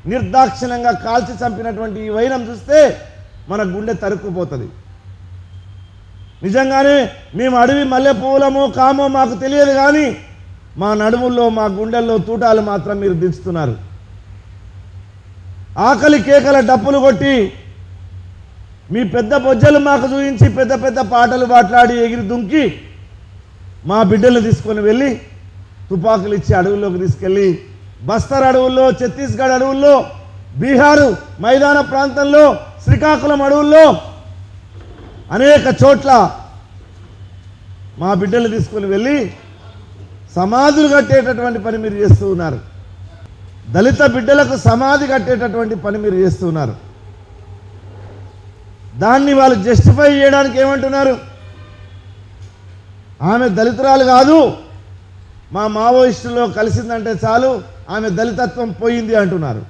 నిర్దాక్షిణ్యంగా కాల్చి చంపినటువంటి ఈ వైనం చూస్తే మన గుండె తరుక్కుపోతుంది. నిజంగానే మేము అడవి మల్లె పువ్వులమో కామో మాకు తెలియదు, కానీ మా నడుముల్లో మా గుండెల్లో తూటాలు మాత్రం మీరు దించుతున్నారు. ఆకలి కేకల డప్పులు కొట్టి మీ పెద్ద బొజ్జలు మాకు చూపించి పెద్ద పెద్ద పాటలు మాట్లాడి ఎగిరి దుంకి మా బిడ్డలు తీసుకొని వెళ్ళి తుపాకులు ఇచ్చి అడవుల్లోకి తీసుకెళ్ళి బస్తర్ అడవుల్లో, ఛత్తీస్గఢ్ అడవుల్లో, బీహారు మైదాన ప్రాంతంలో, శ్రీకాకుళం అడవుల్లో అనేక చోట్ల మా బిడ్డలు తీసుకొని వెళ్ళి సమాధులు కట్టేటటువంటి పని మీరు చేస్తూ ఉన్నారు. దళిత బిడ్డలకు సమాధి కట్టేటటువంటి పని మీరు చేస్తూ ఉన్నారు. దాన్ని వాళ్ళు జస్టిఫై చేయడానికి ఏమంటున్నారు? ఆమె దళితురాలు కాదు, మా మావోయిస్టులో కలిసిందంటే చాలు ఆమె దళితత్వం పోయింది అంటున్నారు.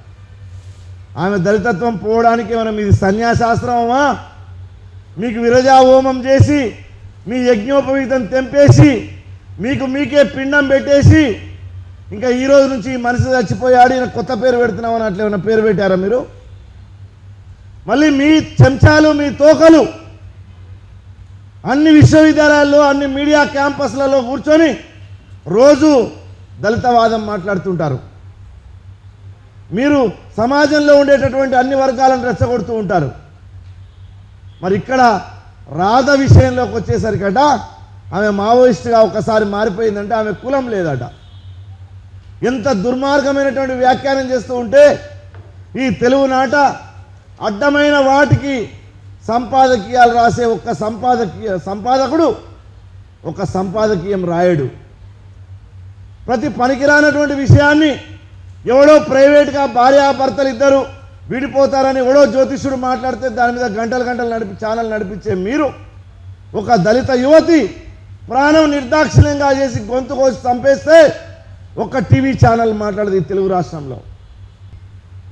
ఆమె దళితత్వం పోవడానికి మనం ఇది సన్యాసాశ్రమమా? మీకు విరజా హోమం చేసి మీ యజ్ఞోపవీతం తెంపేసి మీకు మీకే పిండం పెట్టేసి ఇంకా ఈ రోజు నుంచి మనిషి చచ్చిపోయాడు ఈయన కొత్త పేరు పెడుతున్నామని అట్లా ఏమైనా పేరు పెట్టారా మీరు? మళ్ళీ మీ చెంచాలు మీ తోకలు అన్ని విశ్వవిద్యాలయాల్లో అన్ని మీడియా క్యాంపస్లలో కూర్చొని రోజు దళితవాదం మాట్లాడుతుంటారు. మీరు సమాజంలో ఉండేటటువంటి అన్ని వర్గాలను రెచ్చగొడుతూ ఉంటారు. మరి ఇక్కడ రాధ విషయంలోకి వచ్చేసరికట ఆమె మావోయిస్టుగా ఒకసారి మారిపోయిందంటే ఆమె కులం లేదట. ఎంత దుర్మార్గమైనటువంటి వ్యాఖ్యానం చేస్తూ ఉంటే ఈ తెలుగునాట అడ్డమైన వాటికి సంపాదకీయాలు రాసే సంపాదకుడు ఒక సంపాదకీయం రాయడు. ప్రతి పనికిరానటువంటి విషయాన్ని ఎవడో ప్రైవేట్గా భార్యాభర్తలు ఇద్దరు విడిపోతారని ఎవడో జ్యోతిష్యుడు మాట్లాడితే దాని మీద గంటలు గంటలు ఛానల్ నడిపించే మీరు ఒక దళిత యువతి ప్రాణం నిర్దాక్షిణ్యంగా చేసి గొంతు కోసి చంపేస్తే ఒక టీవీ ఛానల్ మాట్లాడదు ఈ తెలుగు రాష్ట్రంలో.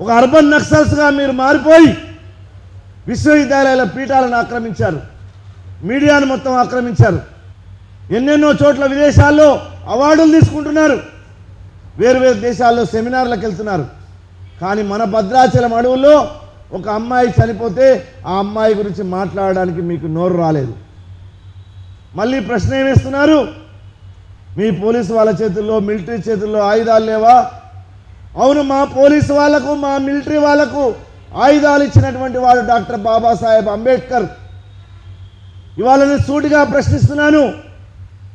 ఒక అర్బన్ నక్సల్స్గా మీరు మారిపోయి విశ్వవిద్యాలయాల పీఠాలను ఆక్రమించారు, మీడియాను మొత్తం ఆక్రమించారు. ఎన్నెన్నో చోట్ల విదేశాల్లో అవార్డులు తీసుకుంటున్నారు, వేరు దేశాల్లో సెమినార్లకు వెళ్తున్నారు. కానీ మన భద్రాచలం అడవుల్లో ఒక అమ్మాయి చనిపోతే ఆ అమ్మాయి గురించి మాట్లాడడానికి మీకు నోరు రాలేదు. మళ్ళీ ప్రశ్న ఏమేస్తున్నారు? మీ పోలీసు వాళ్ళ చేతుల్లో మిలిటరీ చేతుల్లో ఆయుధాలు లేవా? అవును, మా పోలీసు వాళ్లకు మా మిలిటరీ వాళ్లకు ఆయుధాలు ఇచ్చినటువంటి వాడు డాక్టర్ బాబాసాహెబ్ అంబేద్కర్. ఇవాళ నేను సూటిగా ప్రశ్నిస్తున్నాను,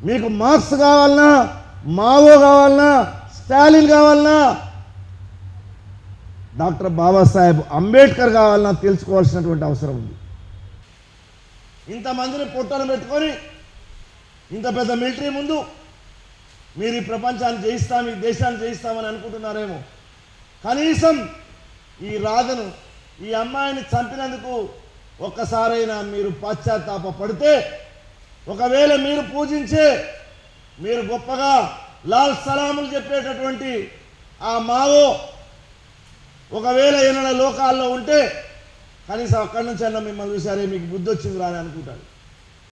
మీకు మార్క్స్ కావాలన్నా, మావో కావాలన్నా, స్టాలిన్ కావాలన్నా, డాక్టర్ బాబాసాహెబ్ అంబేద్కర్ కావాలన్నా తెలుసుకోవాల్సినటువంటి అవసరం ఉంది. ఇంతమందిని పొట్టలు పెట్టుకొని ఇంత పెద్ద మిలిటరీ ముందు మీరు ఈ ప్రపంచాన్ని జయిస్తాం, ఈ దేశాన్ని జయిస్తామని అనుకుంటున్నారేమో. కనీసం ఈ రాధను, ఈ అమ్మాయిని చంపినందుకు ఒక్కసారైనా మీరు పశ్చాత్తాప పడితే, ఒకవేళ మీరు పూజించే, మీరు గొప్పగా లాల్ సలాములు చెప్పేటటువంటి ఆ మావో ఒకవేళ ఏమైనా లోకాల్లో ఉంటే కనీసం అక్కడి నుంచి అన్న మిమ్మల్ని చూసారే మీకు బుద్ధి వచ్చింది రాని అనుకుంటాడు.